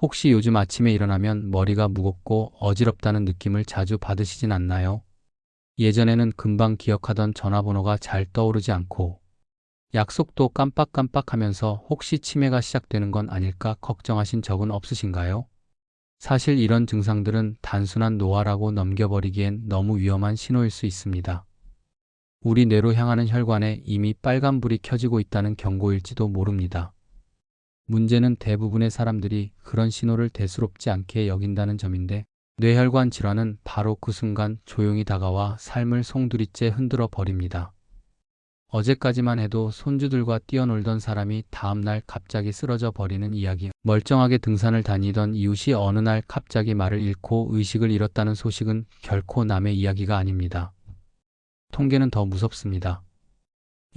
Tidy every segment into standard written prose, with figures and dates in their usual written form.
혹시 요즘 아침에 일어나면 머리가 무겁고 어지럽다는 느낌을 자주 받으시진 않나요? 예전에는 금방 기억하던 전화번호가 잘 떠오르지 않고 약속도 깜빡깜빡하면서 혹시 치매가 시작되는 건 아닐까 걱정하신 적은 없으신가요? 사실 이런 증상들은 단순한 노화라고 넘겨버리기엔 너무 위험한 신호일 수 있습니다. 우리 뇌로 향하는 혈관에 이미 빨간불이 켜지고 있다는 경고일지도 모릅니다. 문제는 대부분의 사람들이 그런 신호를 대수롭지 않게 여긴다는 점인데, 뇌혈관 질환은 바로 그 순간 조용히 다가와 삶을 송두리째 흔들어 버립니다. 어제까지만 해도 손주들과 뛰어놀던 사람이 다음날 갑자기 쓰러져 버리는 이야기, 멀쩡하게 등산을 다니던 이웃이 어느 날 갑자기 말을 잃고 의식을 잃었다는 소식은 결코 남의 이야기가 아닙니다. 통계는 더 무섭습니다.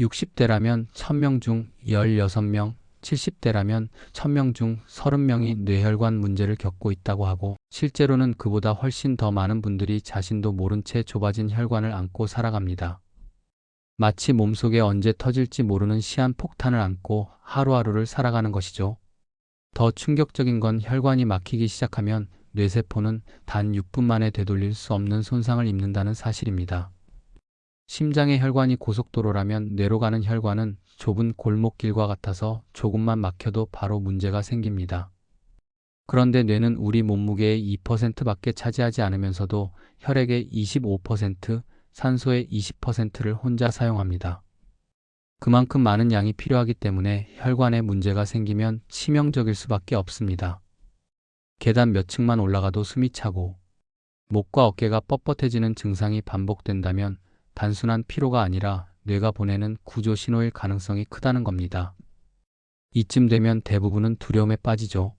60대라면 1000명 중 16명, 70대라면 1000명 중 30명이 뇌혈관 문제를 겪고 있다고 하고, 실제로는 그보다 훨씬 더 많은 분들이 자신도 모른 채 좁아진 혈관을 안고 살아갑니다. 마치 몸속에 언제 터질지 모르는 시한폭탄을 안고 하루하루를 살아가는 것이죠. 더 충격적인 건 혈관이 막히기 시작하면 뇌세포는 단 6분 만에 되돌릴 수 없는 손상을 입는다는 사실입니다. 심장의 혈관이 고속도로라면 뇌로 가는 혈관은 좁은 골목길과 같아서 조금만 막혀도 바로 문제가 생깁니다. 그런데 뇌는 우리 몸무게의 2%밖에 차지하지 않으면서도 혈액의 25%, 산소의 20%를 혼자 사용합니다. 그만큼 많은 양이 필요하기 때문에 혈관에 문제가 생기면 치명적일 수밖에 없습니다. 계단 몇 층만 올라가도 숨이 차고 목과 어깨가 뻣뻣해지는 증상이 반복된다면 단순한 피로가 아니라 뇌가 보내는 구조 신호일 가능성이 크다는 겁니다. 이쯤 되면 대부분은 두려움에 빠지죠.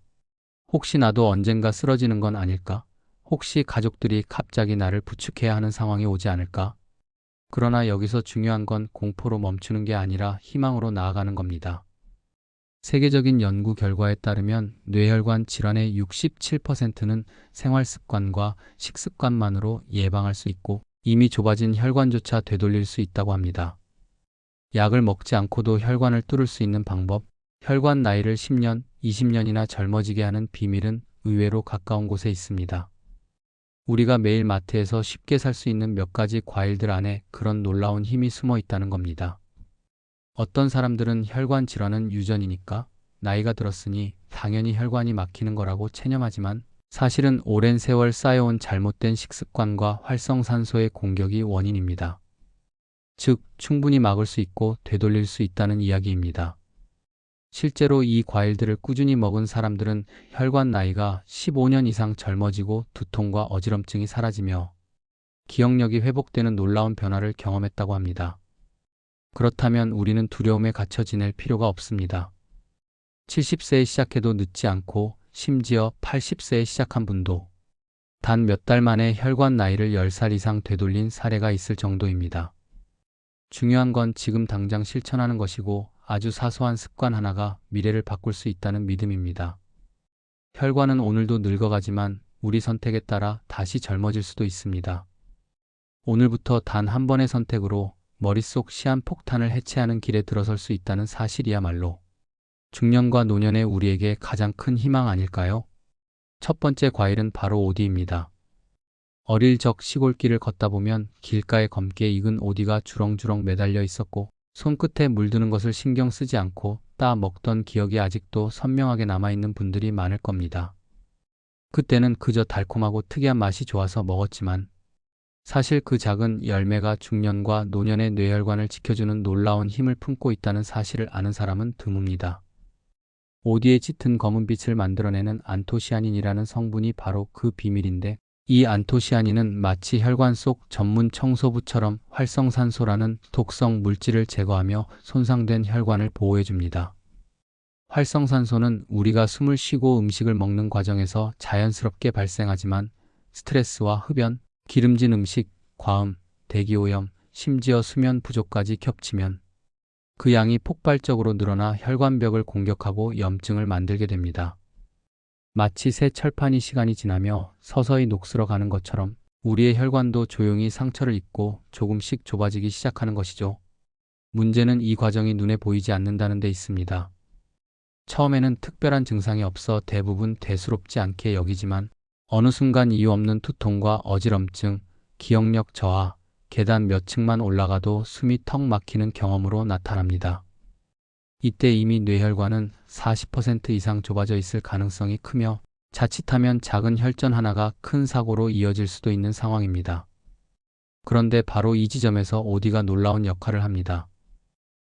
혹시 나도 언젠가 쓰러지는 건 아닐까? 혹시 가족들이 갑자기 나를 부축해야 하는 상황이 오지 않을까? 그러나 여기서 중요한 건 공포로 멈추는 게 아니라 희망으로 나아가는 겁니다. 세계적인 연구 결과에 따르면 뇌혈관 질환의 67%는 생활습관과 식습관만으로 예방할 수 있고, 이미 좁아진 혈관조차 되돌릴 수 있다고 합니다. 약을 먹지 않고도 혈관을 뚫을 수 있는 방법, 혈관 나이를 10년, 20년이나 젊어지게 하는 비밀은 의외로 가까운 곳에 있습니다. 우리가 매일 마트에서 쉽게 살 수 있는 몇 가지 과일들 안에 그런 놀라운 힘이 숨어 있다는 겁니다. 어떤 사람들은 혈관 질환은 유전이니까, 나이가 들었으니 당연히 혈관이 막히는 거라고 체념하지만, 사실은 오랜 세월 쌓여온 잘못된 식습관과 활성산소의 공격이 원인입니다. 즉, 충분히 막을 수 있고 되돌릴 수 있다는 이야기입니다. 실제로 이 과일들을 꾸준히 먹은 사람들은 혈관 나이가 15년 이상 젊어지고 두통과 어지럼증이 사라지며 기억력이 회복되는 놀라운 변화를 경험했다고 합니다. 그렇다면 우리는 두려움에 갇혀 지낼 필요가 없습니다. 70세에 시작해도 늦지 않고 심지어 80세에 시작한 분도 단 몇 달 만에 혈관 나이를 10살 이상 되돌린 사례가 있을 정도입니다. 중요한 건 지금 당장 실천하는 것이고, 아주 사소한 습관 하나가 미래를 바꿀 수 있다는 믿음입니다. 혈관은 오늘도 늙어가지만 우리 선택에 따라 다시 젊어질 수도 있습니다. 오늘부터 단 한 번의 선택으로 머릿속 시한폭탄을 해체하는 길에 들어설 수 있다는 사실이야말로 중년과 노년의 우리에게 가장 큰 희망 아닐까요? 첫 번째 과일은 바로 오디입니다. 어릴 적 시골길을 걷다 보면 길가에 검게 익은 오디가 주렁주렁 매달려 있었고, 손끝에 물드는 것을 신경 쓰지 않고 따 먹던 기억이 아직도 선명하게 남아있는 분들이 많을 겁니다. 그때는 그저 달콤하고 특이한 맛이 좋아서 먹었지만, 사실 그 작은 열매가 중년과 노년의 뇌혈관을 지켜주는 놀라운 힘을 품고 있다는 사실을 아는 사람은 드뭅니다. 오디의 짙은 검은 빛을 만들어내는 안토시아닌이라는 성분이 바로 그 비밀인데, 이 안토시아닌은 마치 혈관 속 전문 청소부처럼 활성산소라는 독성 물질을 제거하며 손상된 혈관을 보호해줍니다. 활성산소는 우리가 숨을 쉬고 음식을 먹는 과정에서 자연스럽게 발생하지만, 스트레스와 흡연, 기름진 음식, 과음, 대기오염, 심지어 수면 부족까지 겹치면 그 양이 폭발적으로 늘어나 혈관벽을 공격하고 염증을 만들게 됩니다. 마치 새 철판이 시간이 지나며 서서히 녹슬어 가는 것처럼 우리의 혈관도 조용히 상처를 입고 조금씩 좁아지기 시작하는 것이죠. 문제는 이 과정이 눈에 보이지 않는다는 데 있습니다. 처음에는 특별한 증상이 없어 대부분 대수롭지 않게 여기지만 어느 순간 이유 없는 두통과 어지럼증, 기억력 저하, 계단 몇 층만 올라가도 숨이 턱 막히는 경험으로 나타납니다. 이때 이미 뇌혈관은 40% 이상 좁아져 있을 가능성이 크며 자칫하면 작은 혈전 하나가 큰 사고로 이어질 수도 있는 상황입니다. 그런데 바로 이 지점에서 오디가 놀라운 역할을 합니다.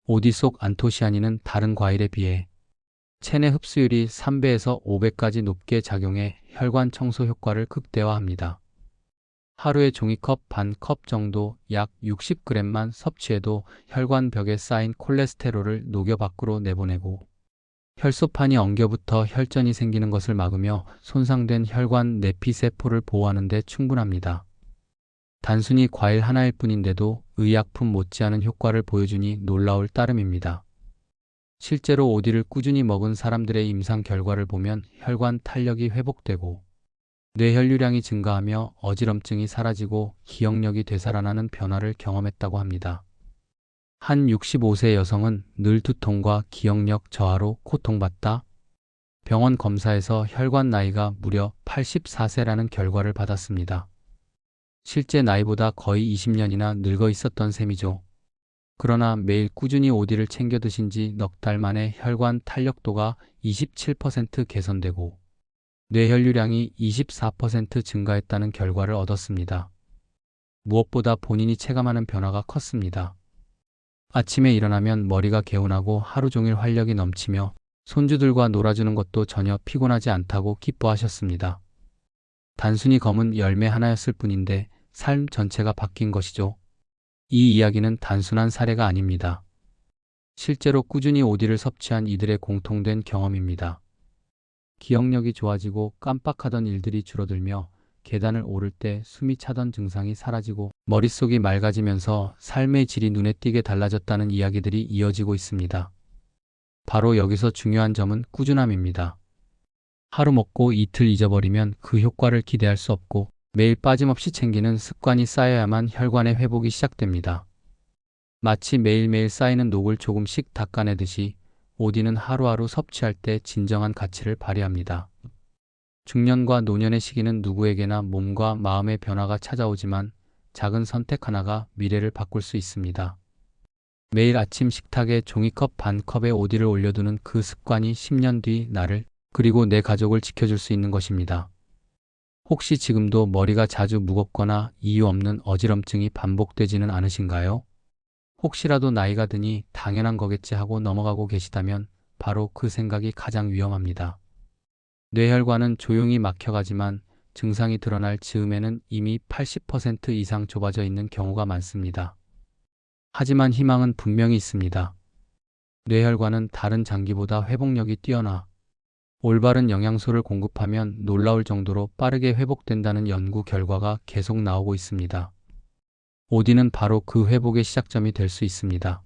오디 속 안토시아닌은 다른 과일에 비해 체내 흡수율이 3배에서 5배까지 높게 작용해 혈관 청소 효과를 극대화합니다. 하루에 종이컵 반 컵 정도 약 60g만 섭취해도 혈관 벽에 쌓인 콜레스테롤을 녹여 밖으로 내보내고 혈소판이 엉겨붙어 혈전이 생기는 것을 막으며 손상된 혈관 내피세포를 보호하는 데 충분합니다. 단순히 과일 하나일 뿐인데도 의약품 못지않은 효과를 보여주니 놀라울 따름입니다. 실제로 오디를 꾸준히 먹은 사람들의 임상 결과를 보면 혈관 탄력이 회복되고 뇌혈류량이 증가하며 어지럼증이 사라지고 기억력이 되살아나는 변화를 경험했다고 합니다. 한 65세 여성은 늘 두통과 기억력 저하로 고통받다. 병원 검사에서 혈관 나이가 무려 84세라는 결과를 받았습니다. 실제 나이보다 거의 20년이나 늙어 있었던 셈이죠. 그러나 매일 꾸준히 오디를 챙겨 드신 지 넉 달 만에 혈관 탄력도가 27% 개선되고 뇌혈류량이 24% 증가했다는 결과를 얻었습니다. 무엇보다 본인이 체감하는 변화가 컸습니다. 아침에 일어나면 머리가 개운하고 하루 종일 활력이 넘치며 손주들과 놀아주는 것도 전혀 피곤하지 않다고 기뻐하셨습니다. 단순히 검은 열매 하나였을 뿐인데 삶 전체가 바뀐 것이죠. 이 이야기는 단순한 사례가 아닙니다. 실제로 꾸준히 오디를 섭취한 이들의 공통된 경험입니다. 기억력이 좋아지고 깜빡하던 일들이 줄어들며 계단을 오를 때 숨이 차던 증상이 사라지고 머릿속이 맑아지면서 삶의 질이 눈에 띄게 달라졌다는 이야기들이 이어지고 있습니다. 바로 여기서 중요한 점은 꾸준함입니다. 하루 먹고 이틀 잊어버리면 그 효과를 기대할 수 없고 매일 빠짐없이 챙기는 습관이 쌓여야만 혈관의 회복이 시작됩니다. 마치 매일매일 쌓이는 녹을 조금씩 닦아내듯이 오디는 하루하루 섭취할 때 진정한 가치를 발휘합니다. 중년과 노년의 시기는 누구에게나 몸과 마음의 변화가 찾아오지만 작은 선택 하나가 미래를 바꿀 수 있습니다. 매일 아침 식탁에 종이컵 반 컵에 오디를 올려두는 그 습관이 10년 뒤 나를 그리고 내 가족을 지켜줄 수 있는 것입니다. 혹시 지금도 머리가 자주 무겁거나 이유 없는 어지럼증이 반복되지는 않으신가요? 혹시라도 나이가 드니 당연한 거겠지 하고 넘어가고 계시다면 바로 그 생각이 가장 위험합니다. 뇌혈관은 조용히 막혀가지만 증상이 드러날 즈음에는 이미 80% 이상 좁아져 있는 경우가 많습니다. 하지만 희망은 분명히 있습니다. 뇌혈관은 다른 장기보다 회복력이 뛰어나 올바른 영양소를 공급하면 놀라울 정도로 빠르게 회복된다는 연구 결과가 계속 나오고 있습니다. 오디는 바로 그 회복의 시작점이 될 수 있습니다.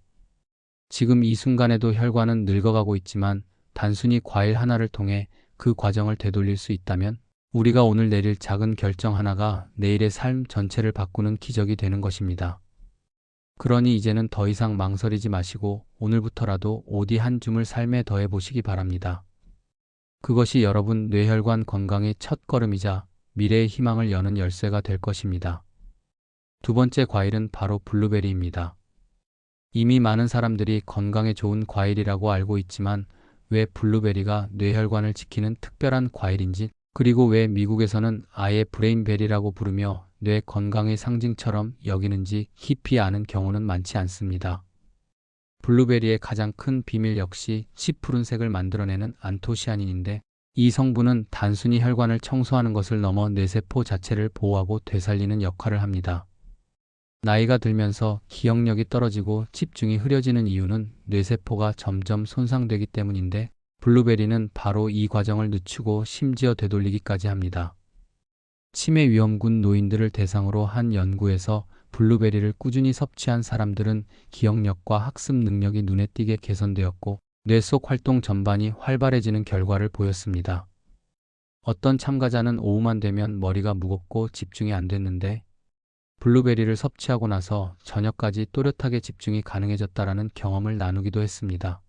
지금 이 순간에도 혈관은 늙어가고 있지만 단순히 과일 하나를 통해 그 과정을 되돌릴 수 있다면 우리가 오늘 내릴 작은 결정 하나가 내일의 삶 전체를 바꾸는 기적이 되는 것입니다. 그러니 이제는 더 이상 망설이지 마시고 오늘부터라도 오디 한 줌을 삶에 더해 보시기 바랍니다. 그것이 여러분 뇌혈관 건강의 첫 걸음이자 미래의 희망을 여는 열쇠가 될 것입니다. 두 번째 과일은 바로 블루베리입니다. 이미 많은 사람들이 건강에 좋은 과일이라고 알고 있지만 왜 블루베리가 뇌혈관을 지키는 특별한 과일인지 그리고 왜 미국에서는 아예 브레인베리라고 부르며 뇌 건강의 상징처럼 여기는지 깊이 아는 경우는 많지 않습니다. 블루베리의 가장 큰 비밀 역시 시푸른색을 만들어내는 안토시아닌인데 이 성분은 단순히 혈관을 청소하는 것을 넘어 뇌세포 자체를 보호하고 되살리는 역할을 합니다. 나이가 들면서 기억력이 떨어지고 집중이 흐려지는 이유는 뇌세포가 점점 손상되기 때문인데 블루베리는 바로 이 과정을 늦추고 심지어 되돌리기까지 합니다. 치매 위험군 노인들을 대상으로 한 연구에서 블루베리를 꾸준히 섭취한 사람들은 기억력과 학습 능력이 눈에 띄게 개선되었고 뇌 속 활동 전반이 활발해지는 결과를 보였습니다. 어떤 참가자는 오후만 되면 머리가 무겁고 집중이 안 됐는데 블루베리를 섭취하고 나서 저녁까지 또렷하게 집중이 가능해졌다라는 경험을 나누기도 했습니다.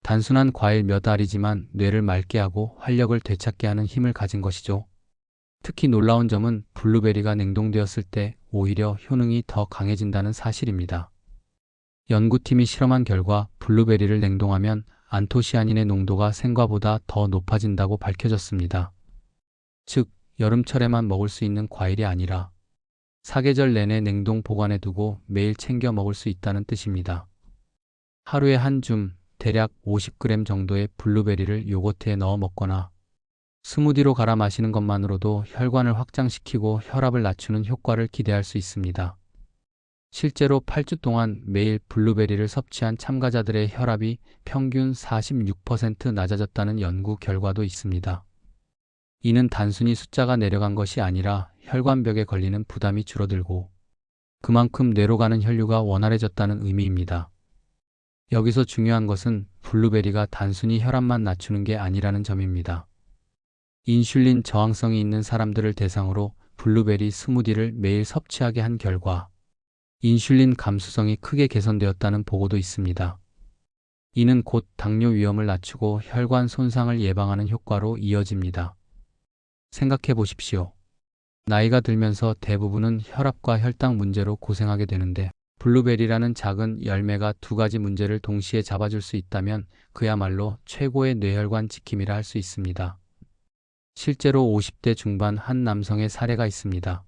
단순한 과일 몇 알이지만 뇌를 맑게 하고 활력을 되찾게 하는 힘을 가진 것이죠. 특히 놀라운 점은 블루베리가 냉동되었을 때 오히려 효능이 더 강해진다는 사실입니다. 연구팀이 실험한 결과 블루베리를 냉동하면 안토시아닌의 농도가 생과보다 더 높아진다고 밝혀졌습니다. 즉, 여름철에만 먹을 수 있는 과일이 아니라 사계절 내내 냉동 보관해 두고 매일 챙겨 먹을 수 있다는 뜻입니다. 하루에 한 줌, 대략 50g 정도의 블루베리를 요거트에 넣어 먹거나 스무디로 갈아 마시는 것만으로도 혈관을 확장시키고 혈압을 낮추는 효과를 기대할 수 있습니다. 실제로 8주 동안 매일 블루베리를 섭취한 참가자들의 혈압이 평균 46% 낮아졌다는 연구 결과도 있습니다. 이는 단순히 숫자가 내려간 것이 아니라 혈관벽에 걸리는 부담이 줄어들고 그만큼 뇌로 가는 혈류가 원활해졌다는 의미입니다. 여기서 중요한 것은 블루베리가 단순히 혈압만 낮추는 게 아니라는 점입니다. 인슐린 저항성이 있는 사람들을 대상으로 블루베리 스무디를 매일 섭취하게 한 결과 인슐린 감수성이 크게 개선되었다는 보고도 있습니다. 이는 곧 당뇨 위험을 낮추고 혈관 손상을 예방하는 효과로 이어집니다. 생각해 보십시오. 나이가 들면서 대부분은 혈압과 혈당 문제로 고생하게 되는데 블루베리라는 작은 열매가 두 가지 문제를 동시에 잡아줄 수 있다면 그야말로 최고의 뇌혈관 지킴이라 할 수 있습니다. 실제로 50대 중반 한 남성의 사례가 있습니다.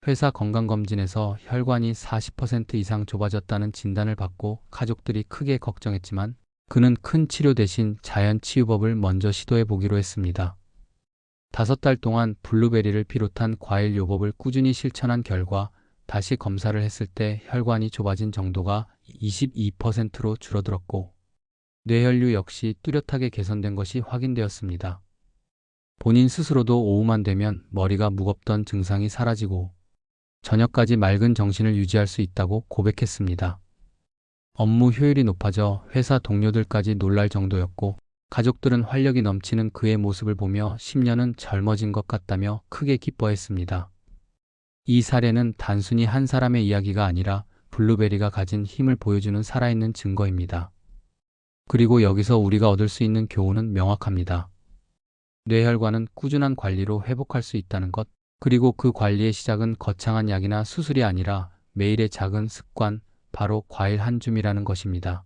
회사 건강검진에서 혈관이 40% 이상 좁아졌다는 진단을 받고 가족들이 크게 걱정했지만 그는 큰 치료 대신 자연치유법을 먼저 시도해 보기로 했습니다. 5달 동안 블루베리를 비롯한 과일 요법을 꾸준히 실천한 결과 다시 검사를 했을 때 혈관이 좁아진 정도가 22%로 줄어들었고 뇌혈류 역시 뚜렷하게 개선된 것이 확인되었습니다. 본인 스스로도 오후만 되면 머리가 무겁던 증상이 사라지고 저녁까지 맑은 정신을 유지할 수 있다고 고백했습니다. 업무 효율이 높아져 회사 동료들까지 놀랄 정도였고 가족들은 활력이 넘치는 그의 모습을 보며 10년은 젊어진 것 같다며 크게 기뻐했습니다. 이 사례는 단순히 한 사람의 이야기가 아니라 블루베리가 가진 힘을 보여주는 살아있는 증거입니다. 그리고 여기서 우리가 얻을 수 있는 교훈은 명확합니다. 뇌혈관은 꾸준한 관리로 회복할 수 있다는 것, 그리고 그 관리의 시작은 거창한 약이나 수술이 아니라 매일의 작은 습관, 바로 과일 한 줌이라는 것입니다.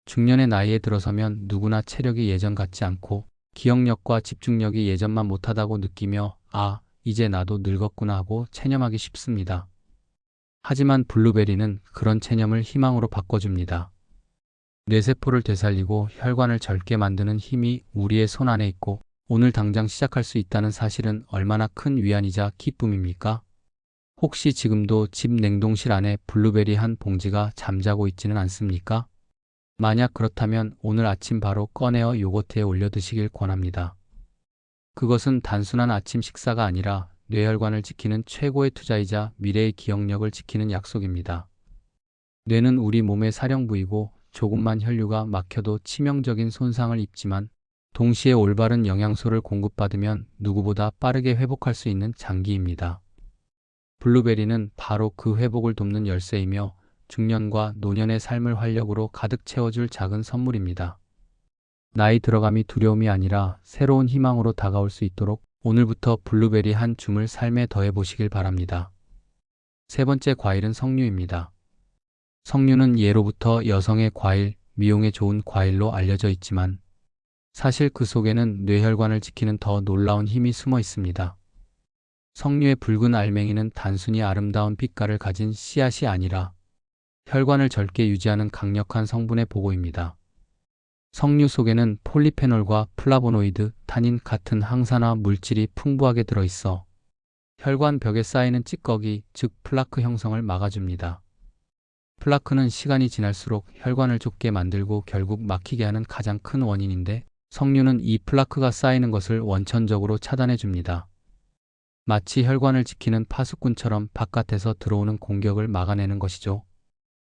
중년의 나이에 들어서면 누구나 체력이 예전 같지 않고 기억력과 집중력이 예전만 못하다고 느끼며 이제 나도 늙었구나 하고 체념하기 쉽습니다. 하지만 블루베리는 그런 체념을 희망으로 바꿔줍니다. 뇌세포를 되살리고 혈관을 젊게 만드는 힘이 우리의 손 안에 있고 오늘 당장 시작할 수 있다는 사실은 얼마나 큰 위안이자 기쁨입니까? 혹시 지금도 집 냉동실 안에 블루베리 한 봉지가 잠자고 있지는 않습니까? 만약 그렇다면 오늘 아침 바로 꺼내어 요거트에 올려 드시길 권합니다. 그것은 단순한 아침 식사가 아니라 뇌혈관을 지키는 최고의 투자이자 미래의 기억력을 지키는 약속입니다. 뇌는 우리 몸의 사령부이고 조금만 혈류가 막혀도 치명적인 손상을 입지만 동시에 올바른 영양소를 공급받으면 누구보다 빠르게 회복할 수 있는 장기입니다. 블루베리는 바로 그 회복을 돕는 열쇠이며 중년과 노년의 삶을 활력으로 가득 채워줄 작은 선물입니다. 나이 들어감이 두려움이 아니라 새로운 희망으로 다가올 수 있도록 오늘부터 블루베리 한 줌을 삶에 더해 보시길 바랍니다. 세 번째 과일은 석류입니다. 석류는 예로부터 여성의 과일, 미용에 좋은 과일로 알려져 있지만 사실 그 속에는 뇌혈관을 지키는 더 놀라운 힘이 숨어 있습니다. 석류의 붉은 알맹이는 단순히 아름다운 빛깔을 가진 씨앗이 아니라 혈관을 젊게 유지하는 강력한 성분의 보고입니다. 석류 속에는 폴리페놀과 플라보노이드, 타닌 같은 항산화 물질이 풍부하게 들어있어 혈관 벽에 쌓이는 찌꺼기, 즉 플라크 형성을 막아줍니다. 플라크는 시간이 지날수록 혈관을 좁게 만들고 결국 막히게 하는 가장 큰 원인인데 석류는 이 플라크가 쌓이는 것을 원천적으로 차단해줍니다. 마치 혈관을 지키는 파수꾼처럼 바깥에서 들어오는 공격을 막아내는 것이죠.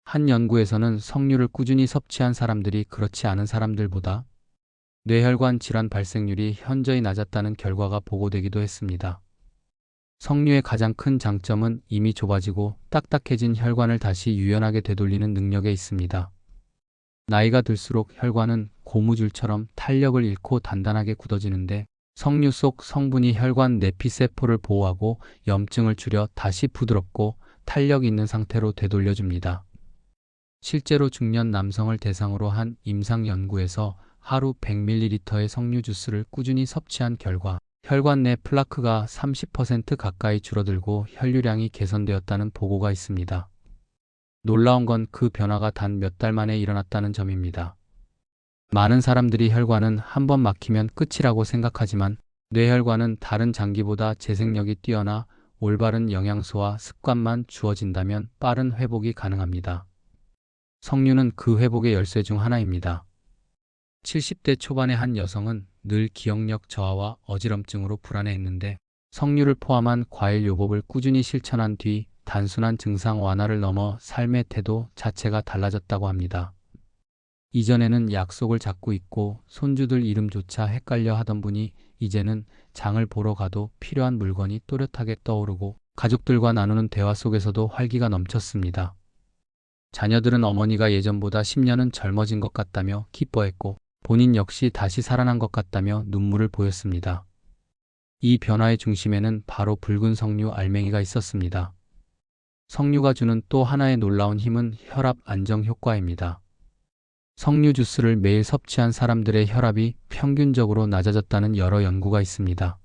한 연구에서는 석류를 꾸준히 섭취한 사람들이 그렇지 않은 사람들보다 뇌혈관 질환 발생률이 현저히 낮았다는 결과가 보고되기도 했습니다. 석류의 가장 큰 장점은 이미 좁아지고 딱딱해진 혈관을 다시 유연하게 되돌리는 능력에 있습니다. 나이가 들수록 혈관은 고무줄처럼 탄력을 잃고 단단하게 굳어지는데 석류 속 성분이 혈관 내피세포를 보호하고 염증을 줄여 다시 부드럽고 탄력 있는 상태로 되돌려줍니다. 실제로 중년 남성을 대상으로 한 임상 연구에서 하루 100ml의 석류 주스를 꾸준히 섭취한 결과 혈관 내 플라크가 30% 가까이 줄어들고 혈류량이 개선되었다는 보고가 있습니다. 놀라운 건 그 변화가 단 몇 달 만에 일어났다는 점입니다. 많은 사람들이 혈관은 한 번 막히면 끝이라고 생각하지만 뇌혈관은 다른 장기보다 재생력이 뛰어나 올바른 영양소와 습관만 주어진다면 빠른 회복이 가능합니다. 석류는 그 회복의 열쇠 중 하나입니다. 70대 초반의 한 여성은 늘 기억력 저하와 어지럼증으로 불안해했는데 석류를 포함한 과일 요법을 꾸준히 실천한 뒤 단순한 증상 완화를 넘어 삶의 태도 자체가 달라졌다고 합니다. 이전에는 약속을 잡고 있고 손주들 이름조차 헷갈려 하던 분이 이제는 장을 보러 가도 필요한 물건이 또렷하게 떠오르고 가족들과 나누는 대화 속에서도 활기가 넘쳤습니다. 자녀들은 어머니가 예전보다 10년은 젊어진 것 같다며 기뻐했고 본인 역시 다시 살아난 것 같다며 눈물을 보였습니다. 이 변화의 중심에는 바로 붉은 석류 알맹이가 있었습니다. 석류가 주는 또 하나의 놀라운 힘은 혈압 안정 효과입니다. 석류 주스를 매일 섭취한 사람들의 혈압이 평균적으로 낮아졌다는 여러 연구가 있습니다.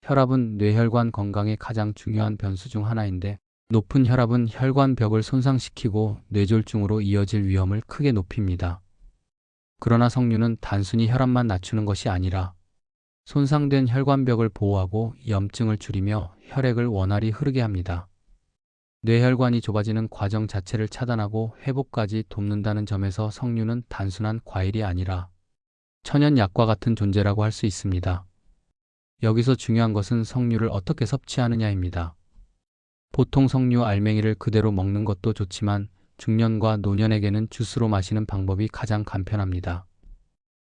혈압은 뇌혈관 건강의 가장 중요한 변수 중 하나인데 높은 혈압은 혈관벽을 손상시키고 뇌졸중으로 이어질 위험을 크게 높입니다. 그러나 석류는 단순히 혈압만 낮추는 것이 아니라 손상된 혈관벽을 보호하고 염증을 줄이며 혈액을 원활히 흐르게 합니다. 뇌혈관이 좁아지는 과정 자체를 차단하고 회복까지 돕는다는 점에서 석류는 단순한 과일이 아니라 천연약과 같은 존재라고 할 수 있습니다. 여기서 중요한 것은 석류를 어떻게 섭취하느냐입니다. 보통 석류 알맹이를 그대로 먹는 것도 좋지만 중년과 노년에게는 주스로 마시는 방법이 가장 간편합니다.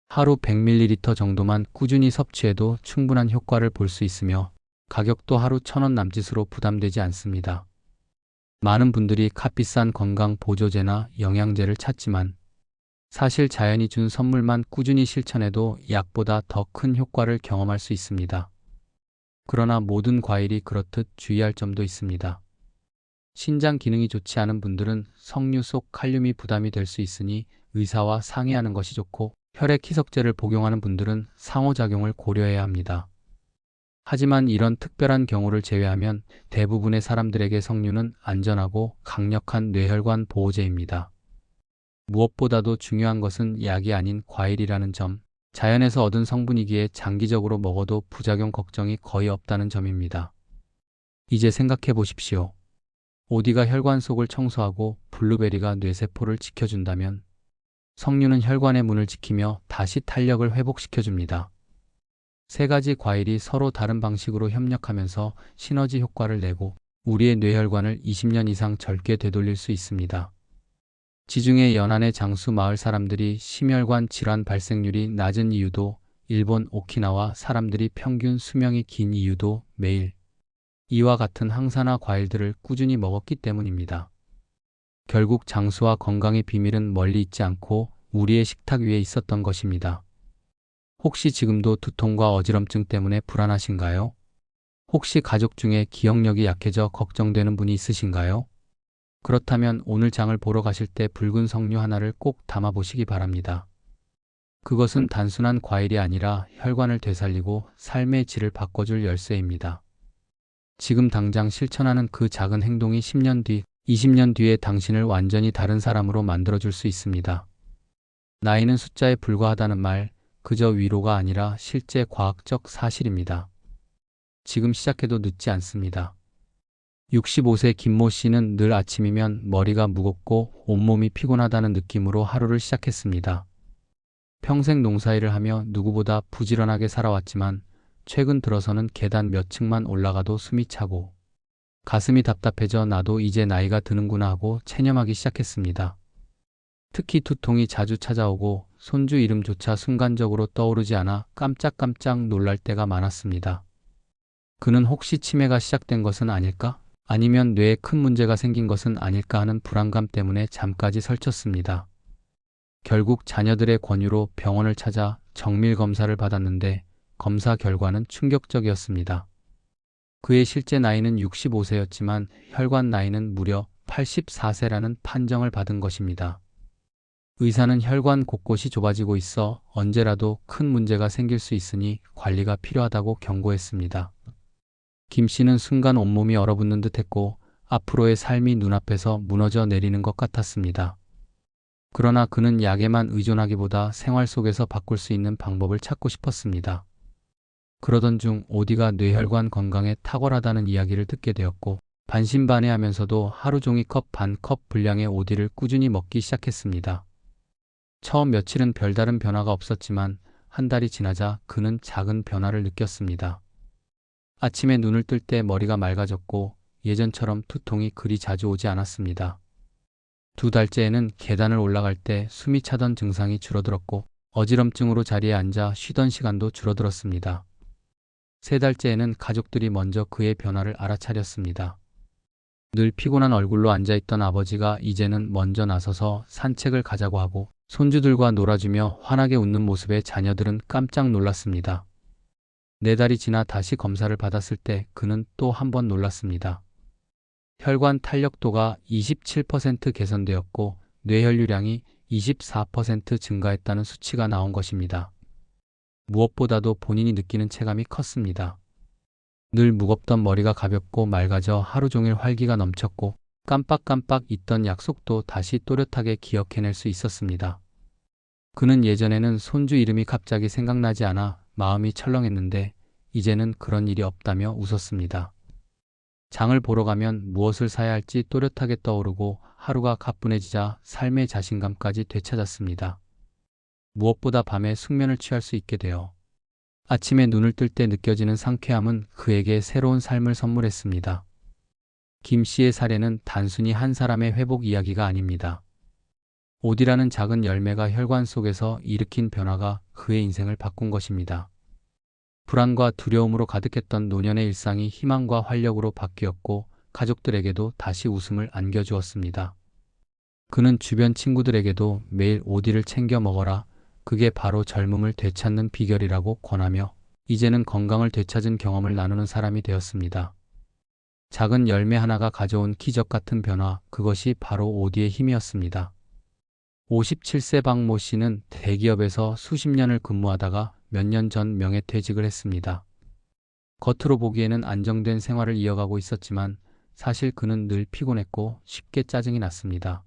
하루 100ml 정도만 꾸준히 섭취해도 충분한 효과를 볼 수 있으며 가격도 하루 1,000원 남짓으로 부담되지 않습니다. 많은 분들이 값비싼 건강 보조제나 영양제를 찾지만 사실 자연이 준 선물만 꾸준히 실천해도 약보다 더 큰 효과를 경험할 수 있습니다. 그러나 모든 과일이 그렇듯 주의할 점도 있습니다. 신장 기능이 좋지 않은 분들은 석류 속 칼륨이 부담이 될 수 있으니 의사와 상의하는 것이 좋고 혈액 희석제를 복용하는 분들은 상호작용을 고려해야 합니다. 하지만 이런 특별한 경우를 제외하면 대부분의 사람들에게 석류는 안전하고 강력한 뇌혈관 보호제입니다. 무엇보다도 중요한 것은 약이 아닌 과일이라는 점, 자연에서 얻은 성분이기에 장기적으로 먹어도 부작용 걱정이 거의 없다는 점입니다. 이제 생각해 보십시오. 오디가 혈관 속을 청소하고 블루베리가 뇌세포를 지켜준다면 석류는 혈관의 문을 지키며 다시 탄력을 회복시켜줍니다. 세 가지 과일이 서로 다른 방식으로 협력하면서 시너지 효과를 내고 우리의 뇌혈관을 20년 이상 젊게 되돌릴 수 있습니다. 지중해 연안의 장수 마을 사람들이 심혈관 질환 발생률이 낮은 이유도 일본 오키나와 사람들이 평균 수명이 긴 이유도 매일 이와 같은 항산화 과일들을 꾸준히 먹었기 때문입니다. 결국 장수와 건강의 비밀은 멀리 있지 않고 우리의 식탁 위에 있었던 것입니다. 혹시 지금도 두통과 어지럼증 때문에 불안하신가요? 혹시 가족 중에 기억력이 약해져 걱정되는 분이 있으신가요? 그렇다면 오늘 장을 보러 가실 때 붉은 석류 하나를 꼭 담아 보시기 바랍니다. 그것은 단순한 과일이 아니라 혈관을 되살리고 삶의 질을 바꿔줄 열쇠입니다. 지금 당장 실천하는 그 작은 행동이 10년 뒤, 20년 뒤에 당신을 완전히 다른 사람으로 만들어줄 수 있습니다. 나이는 숫자에 불과하다는 말, 그저 위로가 아니라 실제 과학적 사실입니다. 지금 시작해도 늦지 않습니다. 65세 김모 씨는 늘 아침이면 머리가 무겁고 온몸이 피곤하다는 느낌으로 하루를 시작했습니다. 평생 농사일을 하며 누구보다 부지런하게 살아왔지만 최근 들어서는 계단 몇 층만 올라가도 숨이 차고 가슴이 답답해져 나도 이제 나이가 드는구나 하고 체념하기 시작했습니다. 특히 두통이 자주 찾아오고 손주 이름조차 순간적으로 떠오르지 않아 깜짝깜짝 놀랄 때가 많았습니다. 그는 혹시 치매가 시작된 것은 아닐까? 아니면 뇌에 큰 문제가 생긴 것은 아닐까 하는 불안감 때문에 잠까지 설쳤습니다. 결국 자녀들의 권유로 병원을 찾아 정밀 검사를 받았는데 검사 결과는 충격적이었습니다. 그의 실제 나이는 65세였지만 혈관 나이는 무려 84세라는 판정을 받은 것입니다. 의사는 혈관 곳곳이 좁아지고 있어 언제라도 큰 문제가 생길 수 있으니 관리가 필요하다고 경고했습니다. 김 씨는 순간 온몸이 얼어붙는 듯했고 앞으로의 삶이 눈앞에서 무너져 내리는 것 같았습니다. 그러나 그는 약에만 의존하기보다 생활 속에서 바꿀 수 있는 방법을 찾고 싶었습니다. 그러던 중 오디가 뇌혈관 건강에 탁월하다는 이야기를 듣게 되었고 반신반의하면서도 하루 종일 컵 반 컵 분량의 오디를 꾸준히 먹기 시작했습니다. 처음 며칠은 별다른 변화가 없었지만 한 달이 지나자 그는 작은 변화를 느꼈습니다. 아침에 눈을 뜰 때 머리가 맑아졌고 예전처럼 두통이 그리 자주 오지 않았습니다. 2달째에는 계단을 올라갈 때 숨이 차던 증상이 줄어들었고 어지럼증으로 자리에 앉아 쉬던 시간도 줄어들었습니다. 3달째에는 가족들이 먼저 그의 변화를 알아차렸습니다. 늘 피곤한 얼굴로 앉아있던 아버지가 이제는 먼저 나서서 산책을 가자고 하고 손주들과 놀아주며 환하게 웃는 모습에 자녀들은 깜짝 놀랐습니다. 4달이 지나 다시 검사를 받았을 때 그는 또 한 번 놀랐습니다. 혈관 탄력도가 27% 개선되었고 뇌혈류량이 24% 증가했다는 수치가 나온 것입니다. 무엇보다도 본인이 느끼는 체감이 컸습니다. 늘 무겁던 머리가 가볍고 맑아져 하루 종일 활기가 넘쳤고 깜빡깜빡 잊던 약속도 다시 또렷하게 기억해낼 수 있었습니다. 그는 예전에는 손주 이름이 갑자기 생각나지 않아 마음이 철렁했는데 이제는 그런 일이 없다며 웃었습니다. 장을 보러 가면 무엇을 사야 할지 또렷하게 떠오르고 하루가 가뿐해지자 삶의 자신감까지 되찾았습니다. 무엇보다 밤에 숙면을 취할 수 있게 되어 아침에 눈을 뜰 때 느껴지는 상쾌함은 그에게 새로운 삶을 선물했습니다. 김 씨의 사례는 단순히 한 사람의 회복 이야기가 아닙니다. 오디라는 작은 열매가 혈관 속에서 일으킨 변화가 그의 인생을 바꾼 것입니다. 불안과 두려움으로 가득했던 노년의 일상이 희망과 활력으로 바뀌었고 가족들에게도 다시 웃음을 안겨주었습니다. 그는 주변 친구들에게도 매일 오디를 챙겨 먹어라, 그게 바로 젊음을 되찾는 비결이라고 권하며 이제는 건강을 되찾은 경험을 나누는 사람이 되었습니다. 작은 열매 하나가 가져온 기적 같은 변화, 그것이 바로 오디의 힘이었습니다. 57세 박모 씨는 대기업에서 수십 년을 근무하다가 몇 년 전 명예퇴직을 했습니다. 겉으로 보기에는 안정된 생활을 이어가고 있었지만 사실 그는 늘 피곤했고 쉽게 짜증이 났습니다.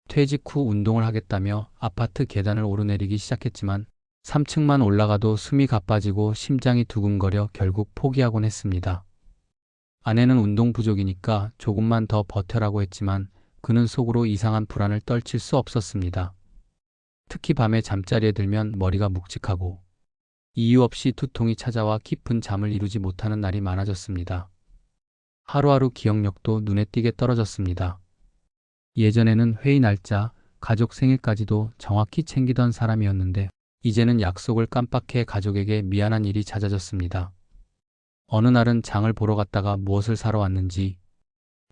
퇴직 후 운동을 하겠다며 아파트 계단을 오르내리기 시작했지만 3층만 올라가도 숨이 가빠지고 심장이 두근거려 결국 포기하곤 했습니다. 아내는 운동 부족이니까 조금만 더 버텨라고 했지만 그는 속으로 이상한 불안을 떨칠 수 없었습니다. 특히 밤에 잠자리에 들면 머리가 묵직하고 이유 없이 두통이 찾아와 깊은 잠을 이루지 못하는 날이 많아졌습니다. 하루하루 기억력도 눈에 띄게 떨어졌습니다. 예전에는 회의 날짜, 가족 생일까지도 정확히 챙기던 사람이었는데 이제는 약속을 깜빡해 가족에게 미안한 일이 잦아졌습니다. 어느 날은 장을 보러 갔다가 무엇을 사러 왔는지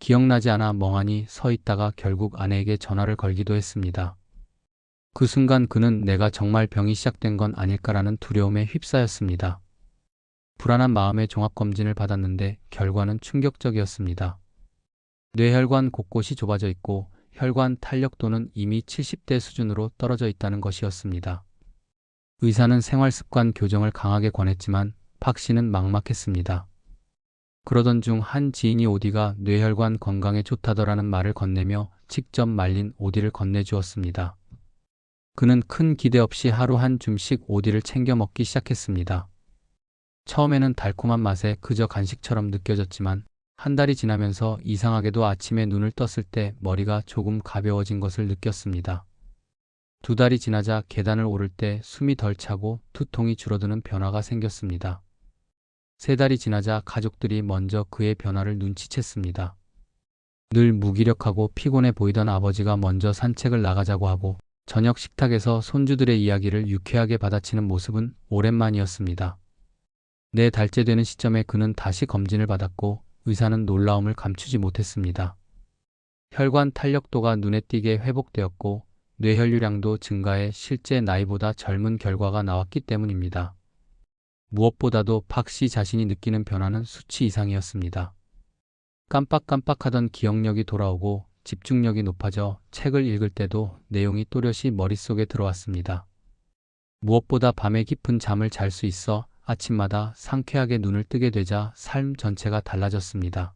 기억나지 않아 멍하니 서 있다가 결국 아내에게 전화를 걸기도 했습니다. 그 순간 그는 내가 정말 병이 시작된 건 아닐까라는 두려움에 휩싸였습니다. 불안한 마음에 종합검진을 받았는데 결과는 충격적이었습니다. 뇌혈관 곳곳이 좁아져 있고 혈관 탄력도는 이미 70대 수준으로 떨어져 있다는 것이었습니다. 의사는 생활습관 교정을 강하게 권했지만 박 씨는 막막했습니다. 그러던 중 한 지인이 오디가 뇌혈관 건강에 좋다더라는 말을 건네며 직접 말린 오디를 건네주었습니다. 그는 큰 기대 없이 하루 한 줌씩 오디를 챙겨 먹기 시작했습니다. 처음에는 달콤한 맛에 그저 간식처럼 느껴졌지만 한 달이 지나면서 이상하게도 아침에 눈을 떴을 때 머리가 조금 가벼워진 것을 느꼈습니다. 2달이 지나자 계단을 오를 때 숨이 덜 차고 두통이 줄어드는 변화가 생겼습니다. 3달이 지나자 가족들이 먼저 그의 변화를 눈치챘습니다. 늘 무기력하고 피곤해 보이던 아버지가 먼저 산책을 나가자고 하고 저녁 식탁에서 손주들의 이야기를 유쾌하게 받아치는 모습은 오랜만이었습니다. 4달째 되는 시점에 그는 다시 검진을 받았고 의사는 놀라움을 감추지 못했습니다. 혈관 탄력도가 눈에 띄게 회복되었고 뇌혈류량도 증가해 실제 나이보다 젊은 결과가 나왔기 때문입니다. 무엇보다도 박 씨 자신이 느끼는 변화는 수치 이상이었습니다. 깜빡깜빡하던 기억력이 돌아오고 집중력이 높아져 책을 읽을 때도 내용이 또렷이 머릿속에 들어왔습니다. 무엇보다 밤에 깊은 잠을 잘 수 있어 아침마다 상쾌하게 눈을 뜨게 되자 삶 전체가 달라졌습니다.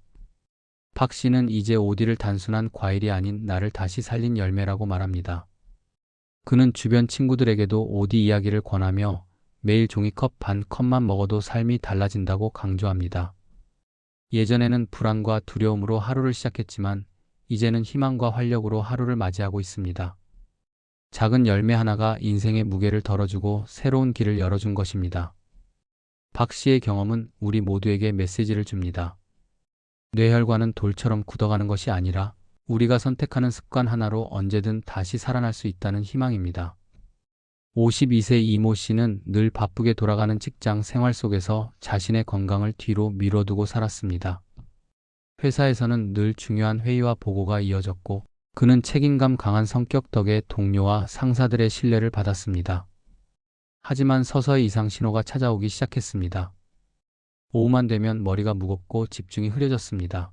박 씨는 이제 오디를 단순한 과일이 아닌 나를 다시 살린 열매라고 말합니다. 그는 주변 친구들에게도 오디 이야기를 권하며 매일 종이컵 반 컵만 먹어도 삶이 달라진다고 강조합니다. 예전에는 불안과 두려움으로 하루를 시작했지만 이제는 희망과 활력으로 하루를 맞이하고 있습니다. 작은 열매 하나가 인생의 무게를 덜어주고 새로운 길을 열어준 것입니다. 박 씨의 경험은 우리 모두에게 메시지를 줍니다. 뇌혈관은 돌처럼 굳어가는 것이 아니라 우리가 선택하는 습관 하나로 언제든 다시 살아날 수 있다는 희망입니다. 52세 이모 씨는 늘 바쁘게 돌아가는 직장 생활 속에서 자신의 건강을 뒤로 미뤄두고 살았습니다. 회사에서는 늘 중요한 회의와 보고가 이어졌고 그는 책임감 강한 성격 덕에 동료와 상사들의 신뢰를 받았습니다. 하지만 서서히 이상 신호가 찾아오기 시작했습니다. 오후만 되면 머리가 무겁고 집중이 흐려졌습니다.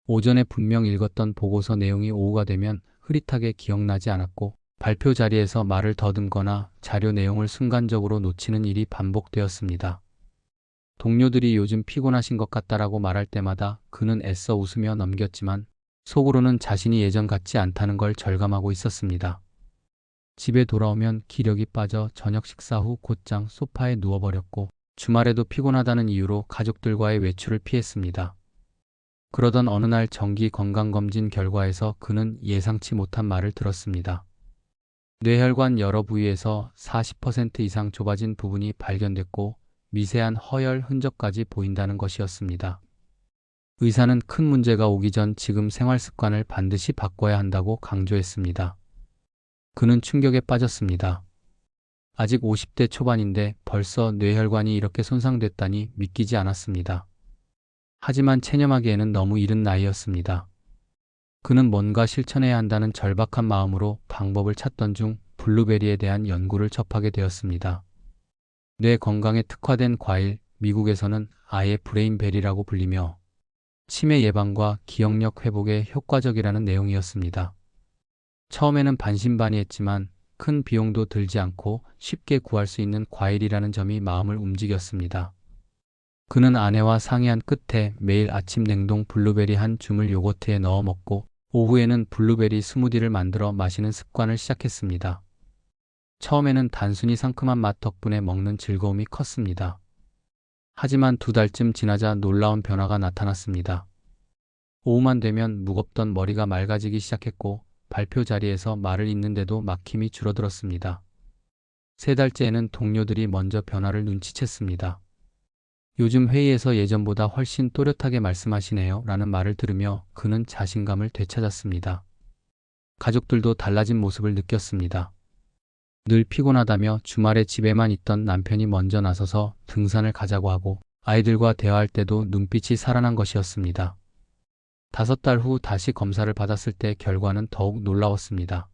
오전에 분명 읽었던 보고서 내용이 오후가 되면 흐릿하게 기억나지 않았고 발표 자리에서 말을 더듬거나 자료 내용을 순간적으로 놓치는 일이 반복되었습니다. 동료들이 요즘 피곤하신 것 같다라고 말할 때마다 그는 애써 웃으며 넘겼지만 속으로는 자신이 예전 같지 않다는 걸 절감하고 있었습니다. 집에 돌아오면 기력이 빠져 저녁 식사 후 곧장 소파에 누워버렸고 주말에도 피곤하다는 이유로 가족들과의 외출을 피했습니다. 그러던 어느 날 정기 건강검진 결과에서 그는 예상치 못한 말을 들었습니다. 뇌혈관 여러 부위에서 40% 이상 좁아진 부분이 발견됐고 미세한 허혈 흔적까지 보인다는 것이었습니다. 의사는 큰 문제가 오기 전 지금 생활 습관을 반드시 바꿔야 한다고 강조했습니다. 그는 충격에 빠졌습니다. 아직 50대 초반인데 벌써 뇌혈관이 이렇게 손상됐다니 믿기지 않았습니다. 하지만 체념하기에는 너무 이른 나이였습니다. 그는 뭔가 실천해야 한다는 절박한 마음으로 방법을 찾던 중 블루베리에 대한 연구를 접하게 되었습니다. 뇌 건강에 특화된 과일, 미국에서는 아예 브레인베리라고 불리며 치매 예방과 기억력 회복에 효과적이라는 내용이었습니다. 처음에는 반신반의했지만 큰 비용도 들지 않고 쉽게 구할 수 있는 과일이라는 점이 마음을 움직였습니다. 그는 아내와 상의한 끝에 매일 아침 냉동 블루베리 한 줌을 요거트에 넣어 먹고 오후에는 블루베리 스무디를 만들어 마시는 습관을 시작했습니다. 처음에는 단순히 상큼한 맛 덕분에 먹는 즐거움이 컸습니다. 하지만 2달쯤 지나자 놀라운 변화가 나타났습니다. 오후만 되면 무겁던 머리가 맑아지기 시작했고 발표 자리에서 말을 잇는데도 막힘이 줄어들었습니다. 3달째에는 동료들이 먼저 변화를 눈치챘습니다. 요즘 회의에서 예전보다 훨씬 또렷하게 말씀하시네요 라는 말을 들으며 그는 자신감을 되찾았습니다. 가족들도 달라진 모습을 느꼈습니다. 늘 피곤하다며 주말에 집에만 있던 남편이 먼저 나서서 등산을 가자고 하고 아이들과 대화할 때도 눈빛이 살아난 것이었습니다. 5달 후 다시 검사를 받았을 때 결과는 더욱 놀라웠습니다.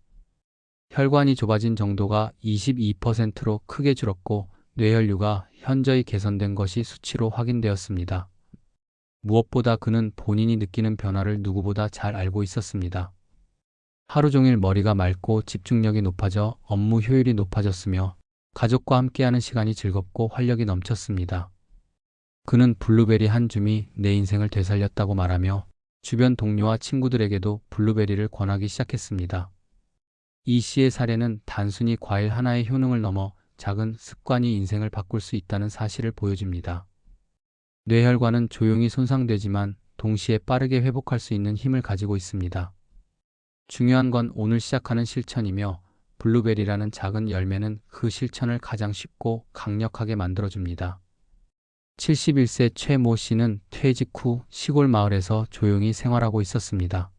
혈관이 좁아진 정도가 22%로 크게 줄었고 뇌혈류가 현저히 개선된 것이 수치로 확인되었습니다. 무엇보다 그는 본인이 느끼는 변화를 누구보다 잘 알고 있었습니다. 하루 종일 머리가 맑고 집중력이 높아져 업무 효율이 높아졌으며 가족과 함께하는 시간이 즐겁고 활력이 넘쳤습니다. 그는 블루베리 한 줌이 내 인생을 되살렸다고 말하며 주변 동료와 친구들에게도 블루베리를 권하기 시작했습니다. 이 씨의 사례는 단순히 과일 하나의 효능을 넘어 작은 습관이 인생을 바꿀 수 있다는 사실을 보여줍니다. 뇌혈관은 조용히 손상되지만 동시에 빠르게 회복할 수 있는 힘을 가지고 있습니다. 중요한 건 오늘 시작하는 실천이며 블루베리라는 작은 열매는 그 실천을 가장 쉽고 강력하게 만들어줍니다. 71세 최 모 씨는 퇴직 후 시골 마을에서 조용히 생활하고 있었습니다.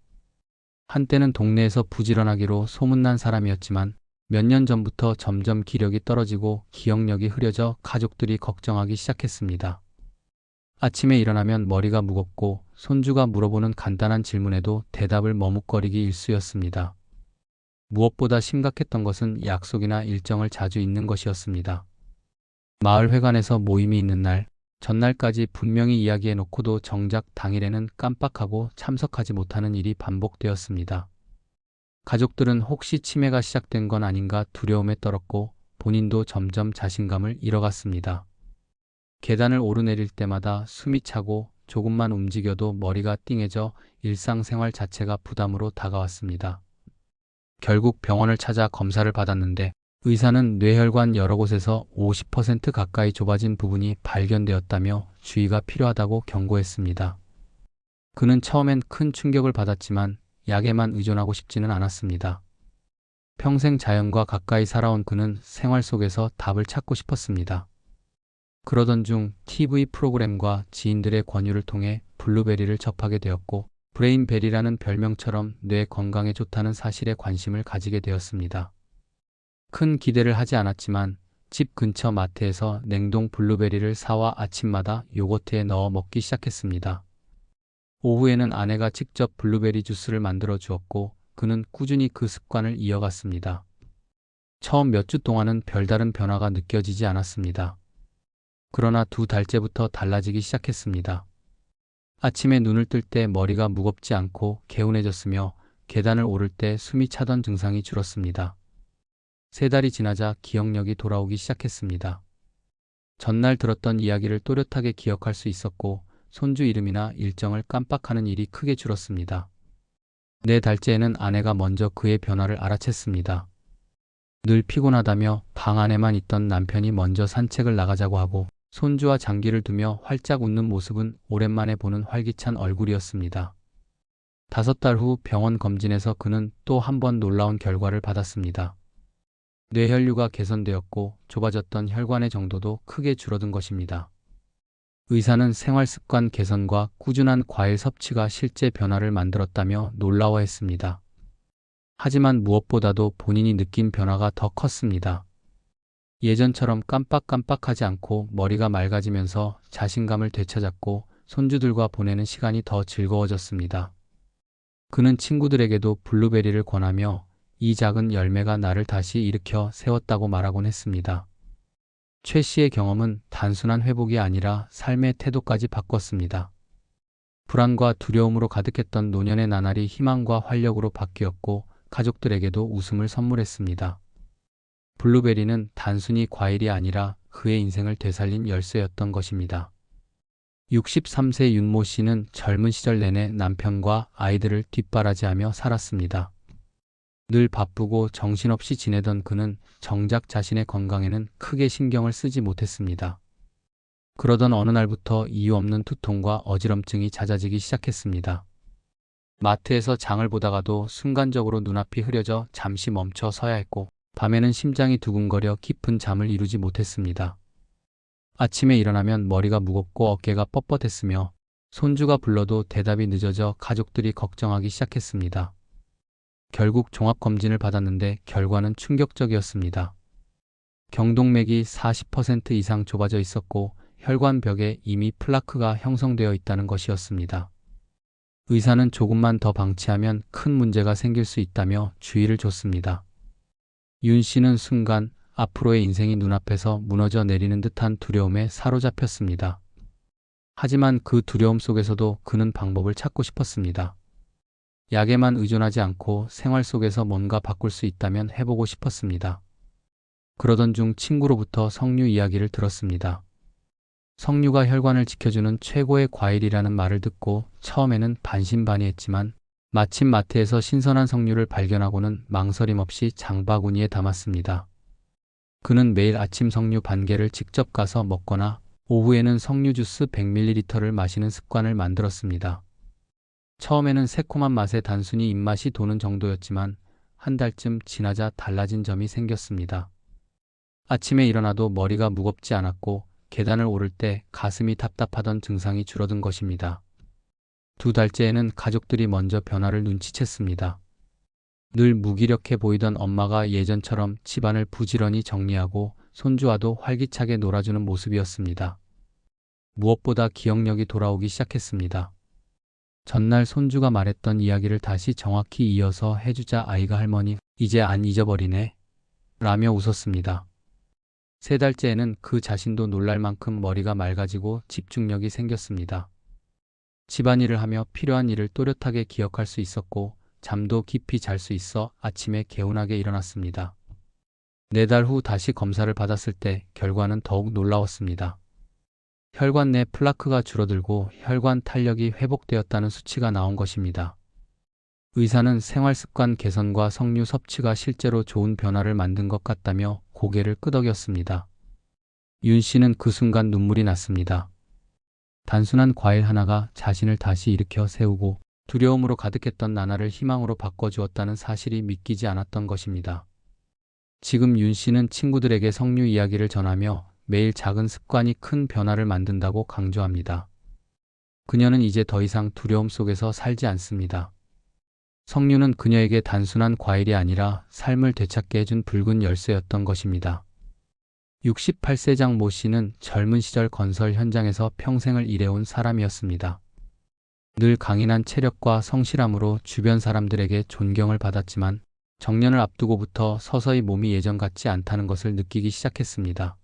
한때는 동네에서 부지런하기로 소문난 사람이었지만 몇 년 전부터 점점 기력이 떨어지고 기억력이 흐려져 가족들이 걱정하기 시작했습니다. 아침에 일어나면 머리가 무겁고 손주가 물어보는 간단한 질문에도 대답을 머뭇거리기 일쑤였습니다. 무엇보다 심각했던 것은 약속이나 일정을 자주 잊는 것이었습니다. 마을 회관에서 모임이 있는 날, 전날까지 분명히 이야기해 놓고도 정작 당일에는 깜빡하고 참석하지 못하는 일이 반복되었습니다. 가족들은 혹시 치매가 시작된 건 아닌가 두려움에 떨었고 본인도 점점 자신감을 잃어갔습니다. 계단을 오르내릴 때마다 숨이 차고 조금만 움직여도 머리가 띵해져 일상생활 자체가 부담으로 다가왔습니다. 결국 병원을 찾아 검사를 받았는데 의사는 뇌혈관 여러 곳에서 50% 가까이 좁아진 부분이 발견되었다며 주의가 필요하다고 경고했습니다. 그는 처음엔 큰 충격을 받았지만 약에만 의존하고 싶지는 않았습니다. 평생 자연과 가까이 살아온 그는 생활 속에서 답을 찾고 싶었습니다. 그러던 중 TV 프로그램과 지인들의 권유를 통해 블루베리를 접하게 되었고 브레인베리라는 별명처럼 뇌 건강에 좋다는 사실에 관심을 가지게 되었습니다. 큰 기대를 하지 않았지만 집 근처 마트에서 냉동 블루베리를 사와 아침마다 요거트에 넣어 먹기 시작했습니다. 오후에는 아내가 직접 블루베리 주스를 만들어 주었고 그는 꾸준히 그 습관을 이어갔습니다. 처음 몇 주 동안은 별다른 변화가 느껴지지 않았습니다. 그러나 2달째부터 달라지기 시작했습니다. 아침에 눈을 뜰 때 머리가 무겁지 않고 개운해졌으며 계단을 오를 때 숨이 차던 증상이 줄었습니다. 3달이 지나자 기억력이 돌아오기 시작했습니다. 전날 들었던 이야기를 또렷하게 기억할 수 있었고 손주 이름이나 일정을 깜빡하는 일이 크게 줄었습니다. 4달째에는 아내가 먼저 그의 변화를 알아챘습니다. 늘 피곤하다며 방 안에만 있던 남편이 먼저 산책을 나가자고 하고 손주와 장기를 두며 활짝 웃는 모습은 오랜만에 보는 활기찬 얼굴이었습니다. 5달 후 병원 검진에서 그는 또 한 번 놀라운 결과를 받았습니다. 뇌혈류가 개선되었고 좁아졌던 혈관의 정도도 크게 줄어든 것입니다. 의사는 생활 습관 개선과 꾸준한 과일 섭취가 실제 변화를 만들었다며 놀라워했습니다. 하지만 무엇보다도 본인이 느낀 변화가 더 컸습니다. 예전처럼 깜빡깜빡하지 않고 머리가 맑아지면서 자신감을 되찾았고 손주들과 보내는 시간이 더 즐거워졌습니다. 그는 친구들에게도 블루베리를 권하며 이 작은 열매가 나를 다시 일으켜 세웠다고 말하곤 했습니다. 최 씨의 경험은 단순한 회복이 아니라 삶의 태도까지 바꿨습니다. 불안과 두려움으로 가득했던 노년의 나날이 희망과 활력으로 바뀌었고 가족들에게도 웃음을 선물했습니다. 블루베리는 단순히 과일이 아니라 그의 인생을 되살린 열쇠였던 것입니다. 63세 윤모 씨는 젊은 시절 내내 남편과 아이들을 뒷바라지하며 살았습니다. 늘 바쁘고 정신없이 지내던 그는 정작 자신의 건강에는 크게 신경을 쓰지 못했습니다. 그러던 어느 날부터 이유 없는 두통과 어지럼증이 잦아지기 시작했습니다. 마트에서 장을 보다가도 순간적으로 눈앞이 흐려져 잠시 멈춰 서야 했고 밤에는 심장이 두근거려 깊은 잠을 이루지 못했습니다. 아침에 일어나면 머리가 무겁고 어깨가 뻣뻣했으며 손주가 불러도 대답이 늦어져 가족들이 걱정하기 시작했습니다. 결국 종합검진을 받았는데 결과는 충격적이었습니다. 경동맥이 40% 이상 좁아져 있었고 혈관벽에 이미 플라크가 형성되어 있다는 것이었습니다. 의사는 조금만 더 방치하면 큰 문제가 생길 수 있다며 주의를 줬습니다. 윤 씨는 순간 앞으로의 인생이 눈앞에서 무너져 내리는 듯한 두려움에 사로잡혔습니다. 하지만 그 두려움 속에서도 그는 방법을 찾고 싶었습니다. 약에만 의존하지 않고 생활 속에서 뭔가 바꿀 수 있다면 해보고 싶었습니다. 그러던 중 친구로부터 석류 이야기를 들었습니다. 석류가 혈관을 지켜주는 최고의 과일이라는 말을 듣고 처음에는 반신반의했지만 마침 마트에서 신선한 석류를 발견하고는 망설임 없이 장바구니에 담았습니다. 그는 매일 아침 석류 반 개를 직접 가서 먹거나 오후에는 석류 주스 100ml를 마시는 습관을 만들었습니다. 처음에는 새콤한 맛에 단순히 입맛이 도는 정도였지만 한 달쯤 지나자 달라진 점이 생겼습니다. 아침에 일어나도 머리가 무겁지 않았고 계단을 오를 때 가슴이 답답하던 증상이 줄어든 것입니다. 2달째에는 가족들이 먼저 변화를 눈치챘습니다. 늘 무기력해 보이던 엄마가 예전처럼 집안을 부지런히 정리하고 손주와도 활기차게 놀아주는 모습이었습니다. 무엇보다 기억력이 돌아오기 시작했습니다. 전날 손주가 말했던 이야기를 다시 정확히 이어서 해주자 아이가 할머니, 이제 안 잊어버리네. 라며 웃었습니다. 3달째에는 그 자신도 놀랄 만큼 머리가 맑아지고 집중력이 생겼습니다. 집안일을 하며 필요한 일을 또렷하게 기억할 수 있었고 잠도 깊이 잘 수 있어 아침에 개운하게 일어났습니다. 4달 후 다시 검사를 받았을 때 결과는 더욱 놀라웠습니다. 혈관 내 플라크가 줄어들고 혈관 탄력이 회복되었다는 수치가 나온 것입니다. 의사는 생활습관 개선과 석류 섭취가 실제로 좋은 변화를 만든 것 같다며 고개를 끄덕였습니다. 윤 씨는 그 순간 눈물이 났습니다. 단순한 과일 하나가 자신을 다시 일으켜 세우고 두려움으로 가득했던 나날을 희망으로 바꿔주었다는 사실이 믿기지 않았던 것입니다. 지금 윤 씨는 친구들에게 석류 이야기를 전하며 매일 작은 습관이 큰 변화를 만든다고 강조합니다. 그녀는 이제 더 이상 두려움 속에서 살지 않습니다. 석류는 그녀에게 단순한 과일이 아니라 삶을 되찾게 해준 붉은 열쇠였던 것입니다. 68세장 모 씨는 젊은 시절 건설 현장에서 평생을 일해온 사람이었습니다. 늘 강인한 체력과 성실함으로 주변 사람들에게 존경을 받았지만 정년을 앞두고부터 서서히 몸이 예전 같지 않다는 것을 느끼기 시작했습니다.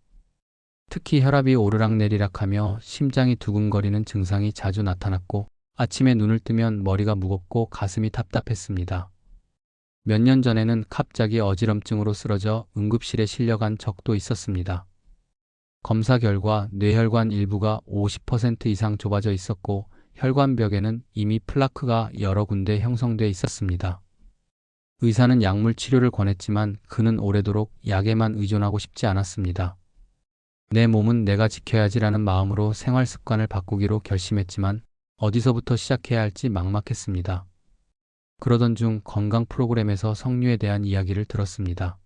특히 혈압이 오르락내리락하며 심장이 두근거리는 증상이 자주 나타났고 아침에 눈을 뜨면 머리가 무겁고 가슴이 답답했습니다. 몇 년 전에는 갑자기 어지럼증으로 쓰러져 응급실에 실려간 적도 있었습니다. 검사 결과 뇌혈관 일부가 50% 이상 좁아져 있었고 혈관벽에는 이미 플라크가 여러 군데 형성돼 있었습니다. 의사는 약물 치료를 권했지만 그는 오래도록 약에만 의존하고 싶지 않았습니다. 내 몸은 내가 지켜야지라는 마음으로 생활 습관을 바꾸기로 결심했지만 어디서부터 시작해야 할지 막막했습니다. 그러던 중 건강 프로그램에서 석류에 대한 이야기를 들었습니다.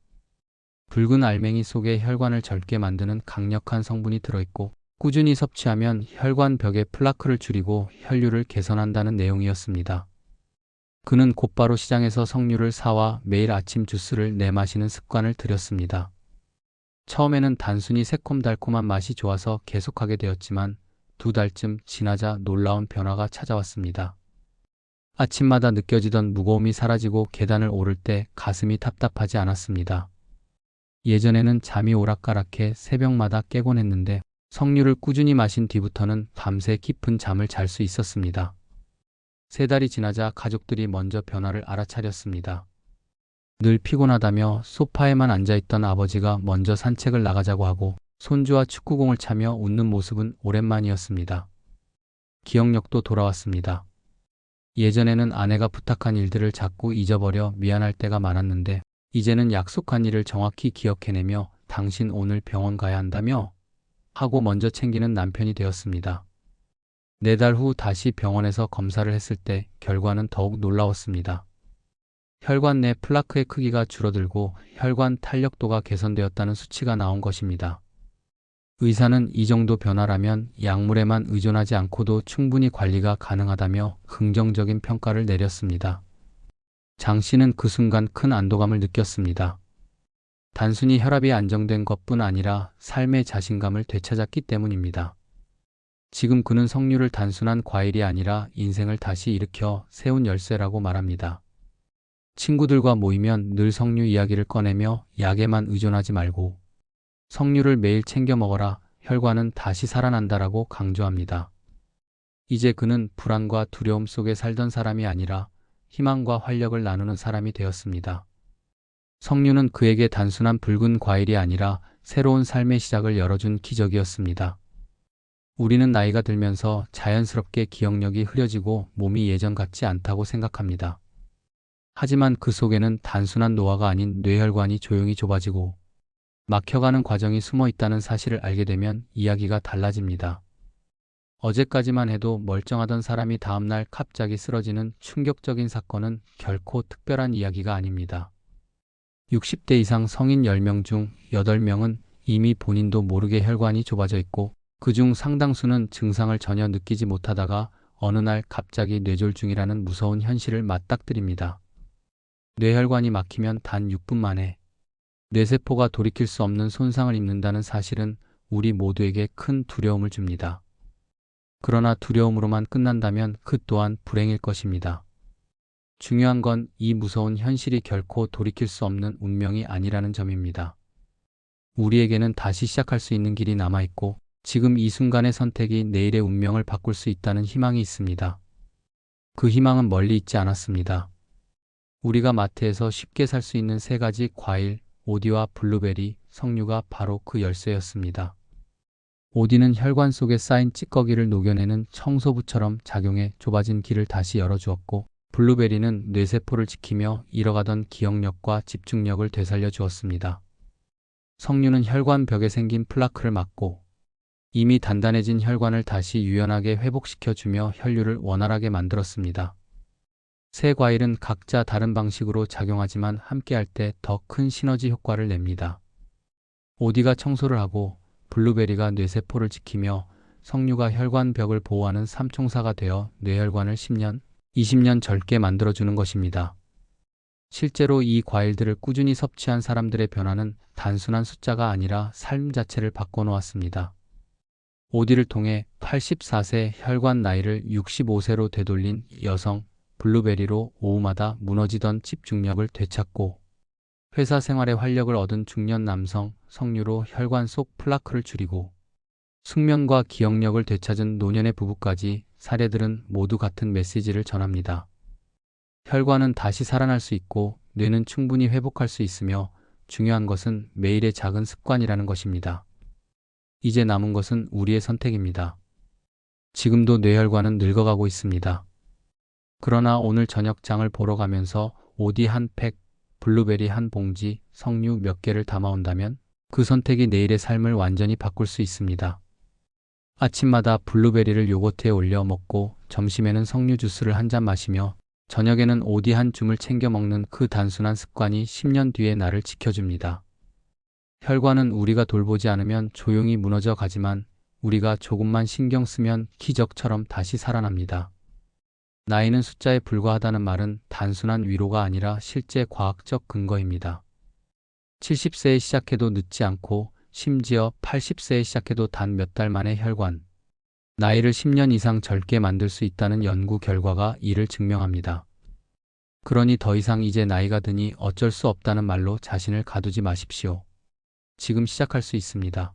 붉은 알맹이 속에 혈관을 젊게 만드는 강력한 성분이 들어있고 꾸준히 섭취하면 혈관 벽의 플라크를 줄이고 혈류를 개선한다는 내용이었습니다. 그는 곧바로 시장에서 석류를 사와 매일 아침 주스를 내마시는 습관을 들였습니다. 처음에는 단순히 새콤달콤한 맛이 좋아서 계속하게 되었지만 2달쯤 지나자 놀라운 변화가 찾아왔습니다. 아침마다 느껴지던 무거움이 사라지고 계단을 오를 때 가슴이 답답하지 않았습니다. 예전에는 잠이 오락가락해 새벽마다 깨곤 했는데 석류를 꾸준히 마신 뒤부터는 밤새 깊은 잠을 잘 수 있었습니다. 3달이 지나자 가족들이 먼저 변화를 알아차렸습니다. 늘 피곤하다며 소파에만 앉아있던 아버지가 먼저 산책을 나가자고 하고 손주와 축구공을 차며 웃는 모습은 오랜만이었습니다. 기억력도 돌아왔습니다. 예전에는 아내가 부탁한 일들을 자꾸 잊어버려 미안할 때가 많았는데 이제는 약속한 일을 정확히 기억해내며 당신 오늘 병원 가야 한다며? 하고 먼저 챙기는 남편이 되었습니다. 4달 후 다시 병원에서 검사를 했을 때 결과는 더욱 놀라웠습니다. 혈관 내 플라크의 크기가 줄어들고 혈관 탄력도가 개선되었다는 수치가 나온 것입니다. 의사는 이 정도 변화라면 약물에만 의존하지 않고도 충분히 관리가 가능하다며 긍정적인 평가를 내렸습니다. 장 씨는 그 순간 큰 안도감을 느꼈습니다. 단순히 혈압이 안정된 것뿐 아니라 삶의 자신감을 되찾았기 때문입니다. 지금 그는 석류를 단순한 과일이 아니라 인생을 다시 일으켜 세운 열쇠라고 말합니다. 친구들과 모이면 늘 석류 이야기를 꺼내며 약에만 의존하지 말고 석류를 매일 챙겨 먹어라, 혈관은 다시 살아난다라고 강조합니다. 이제 그는 불안과 두려움 속에 살던 사람이 아니라 희망과 활력을 나누는 사람이 되었습니다. 석류는 그에게 단순한 붉은 과일이 아니라 새로운 삶의 시작을 열어준 기적이었습니다. 우리는 나이가 들면서 자연스럽게 기억력이 흐려지고 몸이 예전 같지 않다고 생각합니다. 하지만 그 속에는 단순한 노화가 아닌 뇌혈관이 조용히 좁아지고 막혀가는 과정이 숨어 있다는 사실을 알게 되면 이야기가 달라집니다. 어제까지만 해도 멀쩡하던 사람이 다음날 갑자기 쓰러지는 충격적인 사건은 결코 특별한 이야기가 아닙니다. 60대 이상 성인 10명 중 8명은 이미 본인도 모르게 혈관이 좁아져 있고 그중 상당수는 증상을 전혀 느끼지 못하다가 어느 날 갑자기 뇌졸중이라는 무서운 현실을 맞닥뜨립니다. 뇌혈관이 막히면 단 6분 만에 뇌세포가 돌이킬 수 없는 손상을 입는다는 사실은 우리 모두에게 큰 두려움을 줍니다. 그러나 두려움으로만 끝난다면 그 또한 불행일 것입니다. 중요한 건 이 무서운 현실이 결코 돌이킬 수 없는 운명이 아니라는 점입니다. 우리에게는 다시 시작할 수 있는 길이 남아있고 지금 이 순간의 선택이 내일의 운명을 바꿀 수 있다는 희망이 있습니다. 그 희망은 멀리 있지 않았습니다. 우리가 마트에서 쉽게 살 수 있는 3가지 과일, 오디와 블루베리, 석류가 바로 그 열쇠였습니다. 오디는 혈관 속에 쌓인 찌꺼기를 녹여내는 청소부처럼 작용해 좁아진 길을 다시 열어주었고, 블루베리는 뇌세포를 지키며 잃어가던 기억력과 집중력을 되살려 주었습니다. 석류는 혈관 벽에 생긴 플라크를 막고 이미 단단해진 혈관을 다시 유연하게 회복시켜주며 혈류를 원활하게 만들었습니다. 3과일은 각자 다른 방식으로 작용하지만 함께할 때 더 큰 시너지 효과를 냅니다. 오디가 청소를 하고 블루베리가 뇌세포를 지키며 석류가 혈관 벽을 보호하는 삼총사가 되어 뇌혈관을 10년, 20년 젊게 만들어주는 것입니다. 실제로 이 과일들을 꾸준히 섭취한 사람들의 변화는 단순한 숫자가 아니라 삶 자체를 바꿔놓았습니다. 오디를 통해 84세 혈관 나이를 65세로 되돌린 여성, 블루베리로 오후마다 무너지던 집중력을 되찾고 회사 생활에 활력을 얻은 중년 남성, 석류로 혈관 속 플라크를 줄이고 숙면과 기억력을 되찾은 노년의 부부까지 사례들은 모두 같은 메시지를 전합니다. 혈관은 다시 살아날 수 있고 뇌는 충분히 회복할 수 있으며 중요한 것은 매일의 작은 습관이라는 것입니다. 이제 남은 것은 우리의 선택입니다. 지금도 뇌혈관은 늙어가고 있습니다. 그러나 오늘 저녁 장을 보러 가면서 오디 한 팩, 블루베리 한 봉지, 석류 몇 개를 담아온다면 그 선택이 내일의 삶을 완전히 바꿀 수 있습니다. 아침마다 블루베리를 요거트에 올려 먹고 점심에는 석류 주스를 한 잔 마시며 저녁에는 오디 한 줌을 챙겨 먹는 그 단순한 습관이 10년 뒤에 나를 지켜줍니다. 혈관은 우리가 돌보지 않으면 조용히 무너져 가지만 우리가 조금만 신경 쓰면 기적처럼 다시 살아납니다. 나이는 숫자에 불과하다는 말은 단순한 위로가 아니라 실제 과학적 근거입니다. 70세에 시작해도 늦지 않고 심지어 80세에 시작해도 단 몇 달 만에 혈관, 나이를 10년 이상 젊게 만들 수 있다는 연구 결과가 이를 증명합니다. 그러니 더 이상 이제 나이가 드니 어쩔 수 없다는 말로 자신을 가두지 마십시오. 지금 시작할 수 있습니다.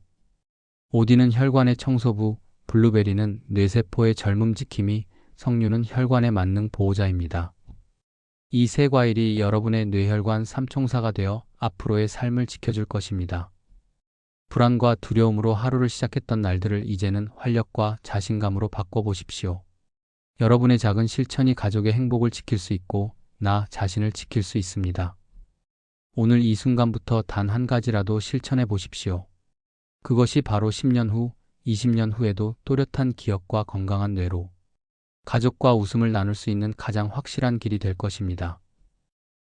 오디는 혈관의 청소부, 블루베리는 뇌세포의 젊음 지킴이, 석류는 혈관의 만능 보호자입니다. 이 3과일이 여러분의 뇌혈관 삼총사가 되어 앞으로의 삶을 지켜줄 것입니다. 불안과 두려움으로 하루를 시작했던 날들을 이제는 활력과 자신감으로 바꿔보십시오. 여러분의 작은 실천이 가족의 행복을 지킬 수 있고 나 자신을 지킬 수 있습니다. 오늘 이 순간부터 단 한 가지라도 실천해 보십시오. 그것이 바로 10년 후, 20년 후에도 또렷한 기억과 건강한 뇌로 가족과 웃음을 나눌 수 있는 가장 확실한 길이 될 것입니다.